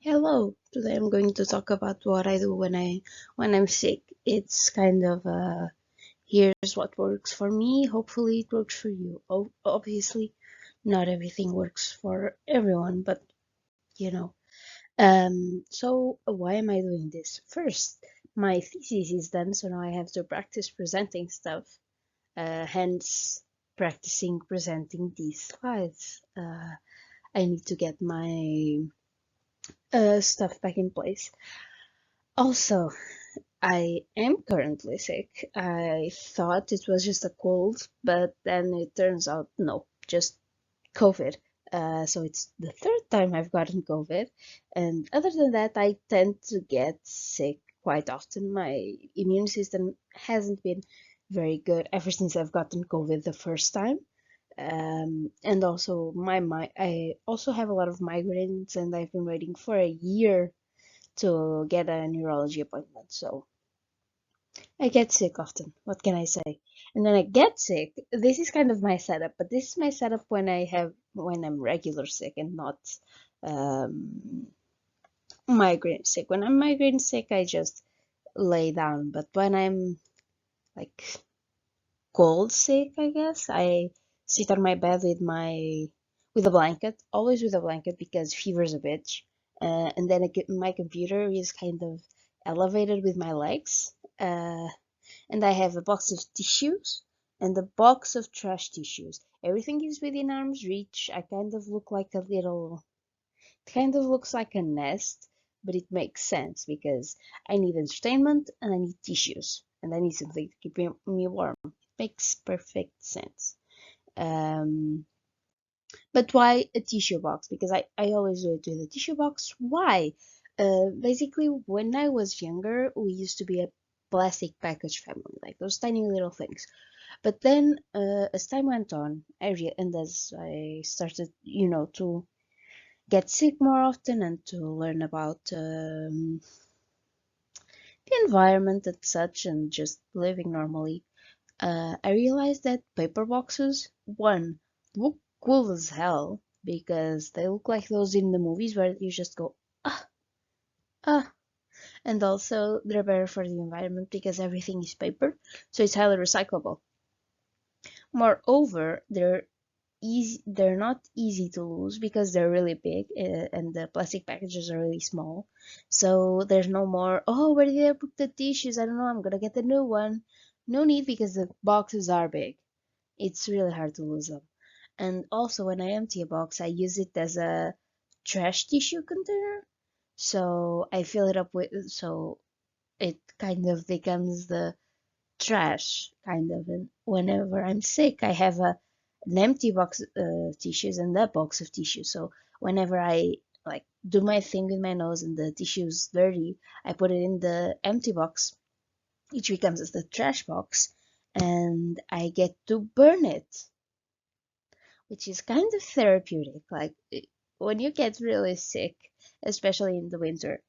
Hello. Today I'm going to talk about what I do when I'm sick. It's kind of here's what works for me. Hopefully it works for you. Obviously not everything works for everyone, but you know. So why am I doing this? First, my thesis is done, so now I have to practice presenting stuff. Hence practicing presenting these slides. I need to get my stuff back in place. Also, I am currently sick. I thought it was just a cold, but then it turns out no, just COVID. So it's the third time I've gotten COVID, and other than that, I tend to get sick quite often. My immune system hasn't been very good ever since I've gotten COVID the first time. And also I also have a lot of migraines, and I've been waiting for a year to get a neurology appointment. So I get sick often. What can I say? And then I get sick. This is kind of my setup, but this is my setup when I'm regular sick and not um, migraine sick. When I'm migraine sick, I just lay down. But when I'm like cold sick, I guess I sit on my bed with a blanket, always with a blanket because fever's a bitch. And then my computer is kind of elevated with my legs. And I have a box of tissues and a box of trash tissues. Everything is within arm's reach. I kind of look like a little, it kind of looks like a nest, but it makes sense because I need entertainment and I need tissues and I need something to keep me warm. It makes perfect sense. Um, but why a tissue box? Because I always do it with a tissue box. Why? Basically, when I was younger, we used to be a plastic package family, like those tiny little things. But then, as time went on, and as I started, to get sick more often and to learn about the environment and such, and just living normally, I realized that paper boxes, one, look cool as hell because they look like those in the movies where you just go, ah, ah. And also, they're better for the environment because everything is paper, so it's highly recyclable. Moreover, they're not easy to lose because they're really big and the plastic packages are really small. So there's no more, oh, where did I put the tissues? I don't know, I'm gonna get a new one. No need because the boxes are big. It's really hard to lose them. And also, when I empty a box, I use it as a trash tissue container. So I fill it up so it kind of becomes the trash, kind of. And whenever I'm sick, I have an empty box of tissues and a box of tissues. So whenever I like do my thing with my nose and the tissue's dirty, I put it in the empty box, which becomes as the trash box, and I get to burn it, which is kind of therapeutic. Like when you get really sick, especially in the winter,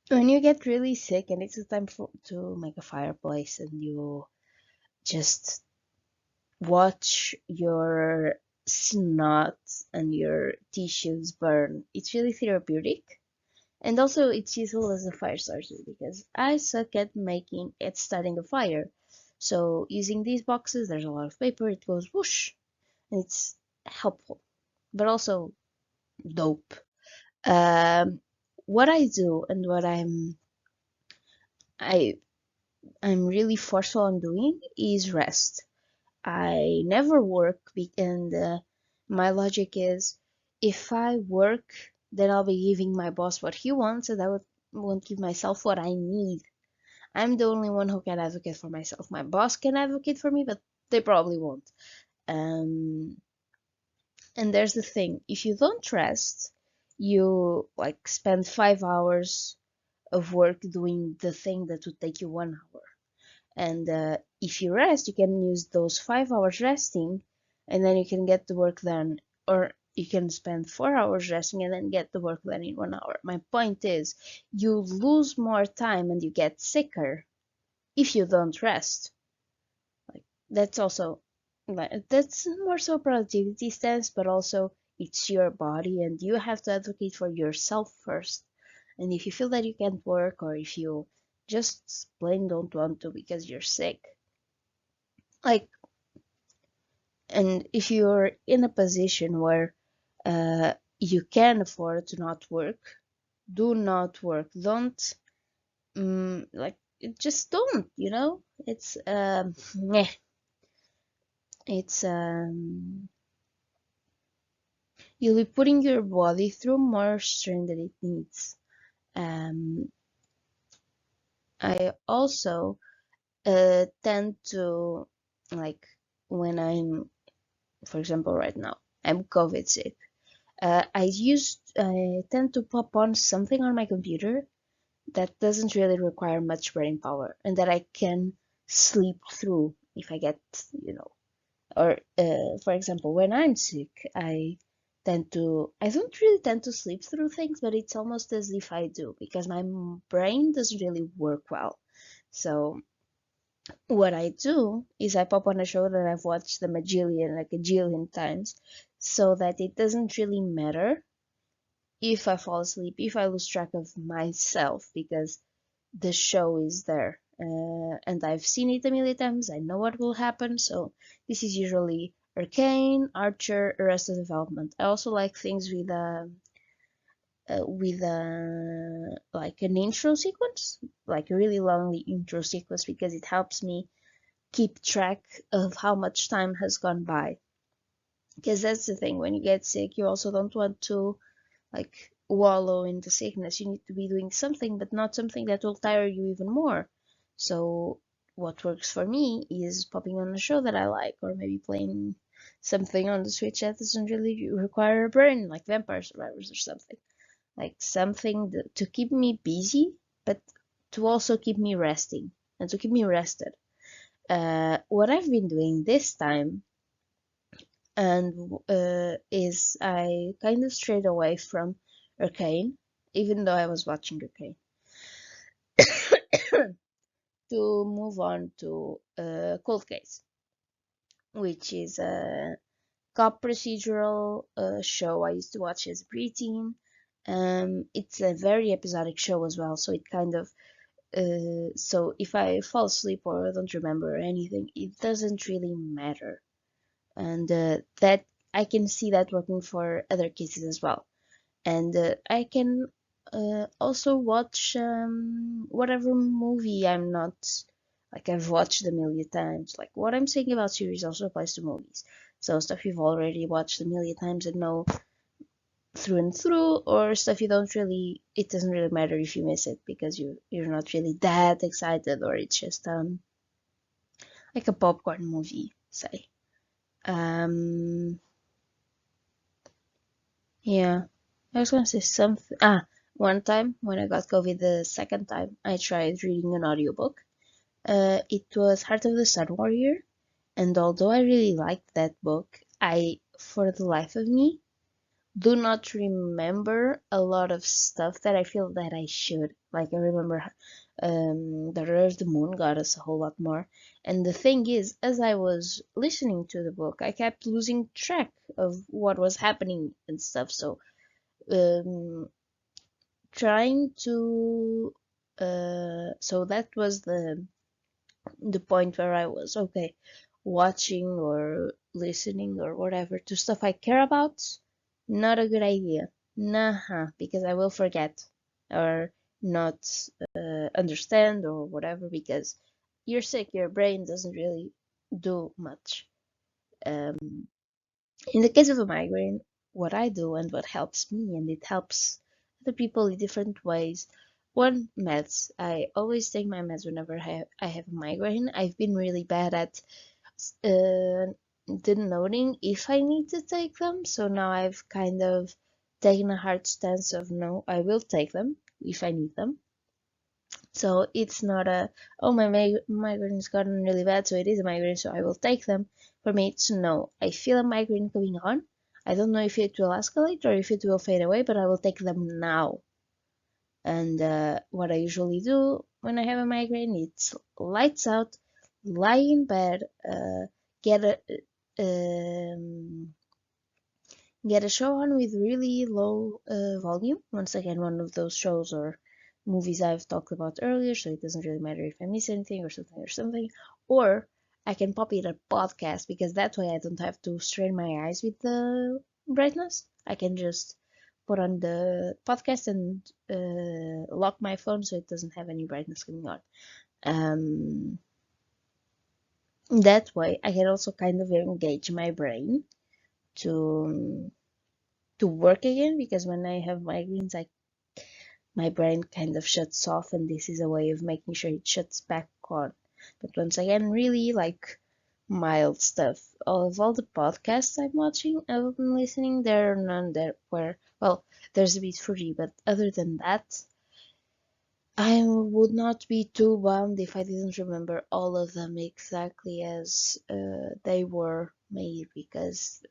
when you get really sick and it's time to make a fireplace and you just watch your snot and your tissues burn, it's really therapeutic. And also, it's useful as a fire starter because I suck at starting a fire. So using these boxes, there's a lot of paper. It goes whoosh, and it's helpful, but also dope. Um, what I do and what I I'm really forceful on doing is rest. I never work, and my logic is if I work, then I'll be giving my boss what he wants, and won't give myself what I need. I'm the only one who can advocate for myself. My boss can advocate for me, but they probably won't. Um, and there's the thing: if you don't rest, you like spend 5 hours of work doing the thing that would take you 1 hour. And if you rest, you can use those 5 hours resting, and then you can get the work done. Or you can spend 4 hours resting and then get the work done in 1 hour. My point is, you lose more time and you get sicker if you don't rest. Like that's also like that's more so productivity stance, but also it's your body, and you have to advocate for yourself first. And if you feel that you can't work, or if you just plain don't want to because you're sick, like, and if you're in a position where you can afford to not work, do not work. Don't like, just don't, it's meh. It's you'll be putting your body through more strain than it needs. I also tend to, like, when I'm, for example, right now I'm COVID sick. I tend to pop on something on my computer that doesn't really require much brain power and that I can sleep through if I get, or for example, when I'm sick, I don't really tend to sleep through things, but it's almost as if I do because my brain doesn't really work well. So what I do is I pop on a show that I've watched like a jillion times, so that it doesn't really matter if I fall asleep, if I lose track of myself, because the show is there. And I've seen it a million times. I know what will happen. So this is usually Arcane, Archer, Arrested Development. I also like things with like an intro sequence, like a really long intro sequence, because it helps me keep track of how much time has gone by. Because that's the thing, when you get sick, you also don't want to, like, wallow in the sickness. You need to be doing something, but not something that will tire you even more. So what works for me is popping on a show that I like, or maybe playing something on the Switch that doesn't really require a brain, like Vampire Survivors or something. Like something to keep me busy, but to also keep me resting and to keep me rested. What I've been doing this time and is I kind of strayed away from Arcane, even though I was watching Arcane, to move on to Cold Case, which is a cop procedural show I used to watch as a preteen. It's a very episodic show as well, so it kind of so if I fall asleep or I don't remember anything, it doesn't really matter, and that I can see that working for other cases as well. And I can also watch whatever movie I'm not, like, I've watched a million times. Like, what I'm saying about series also applies to movies. So stuff you've already watched a million times and know through and through, or stuff you don't really, it doesn't really matter if you miss it because you're not really that excited, or it's just like a popcorn movie, say. Um yeah. I was gonna say something. One time when I got COVID the second time, I tried reading an audiobook. It was Heart of the Sun Warrior, and although I really liked that book, for the life of me, do not remember a lot of stuff that I feel that I should. Like, I remember the Rare of the Moon got us a whole lot more. And the thing is, as I was listening to the book, I kept losing track of what was happening and stuff. So, um, trying to so that was the point where I was okay, watching or listening or whatever to stuff I care about, not a good idea. Nah, because I will forget or not understand or whatever, because you're sick, your brain doesn't really do much. In the case of a migraine, what I do and what helps me, and it helps other people in different ways. One, meds. I always take my meds whenever I have a migraine. I've been really bad at denoting if I need to take them, so now I've kind of taken a hard stance of no, I will take them if I need them. So it's not oh, my migraine's gotten really bad, so it is a migraine, so I will take them. For me, it's no, I feel a migraine coming on. I don't know if it will escalate or if it will fade away, but I will take them now. And what I usually do when I have a migraine, it's lights out, lie in bed, get a um, get a show on with really low volume. Once again, one of those shows or movies I've talked about earlier, so it doesn't really matter if I miss anything or something. Or I can pop it a podcast because that way I don't have to strain my eyes with the brightness. I can just put on the podcast and lock my phone so it doesn't have any brightness coming on. That way I can also kind of engage my brain to work again, because when I have migraines, my brain kind of shuts off, and this is a way of making sure it shuts back on. But once again, really like mild stuff. All the podcasts I've been listening, there are none that where, well, there's a bit free, but other than that, I would not be too bummed if I didn't remember all of them exactly as they were made, because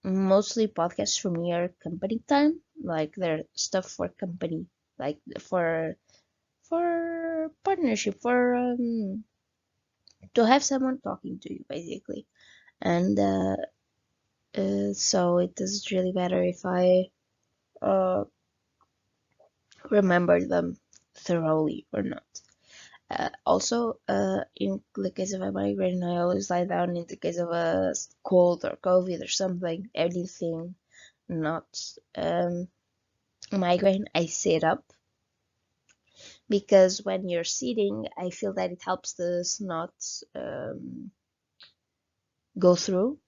mostly podcasts for me are company time, like they're stuff for company, like for partnership, for to have someone talking to you basically. And so it doesn't really matter if I uh, remember them thoroughly or not. Also, in the case of a migraine, I always lie down. In the case of a cold or COVID or something, anything not migraine, I sit up, because when you're sitting, I feel that it helps the snot go through,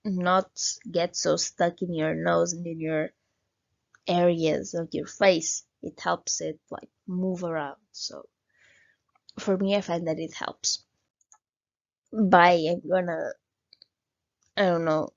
not get so stuck in your nose and in your areas of your face. It helps it like move around. So for me, I find that it helps. Bye. I'm gonna, I don't know,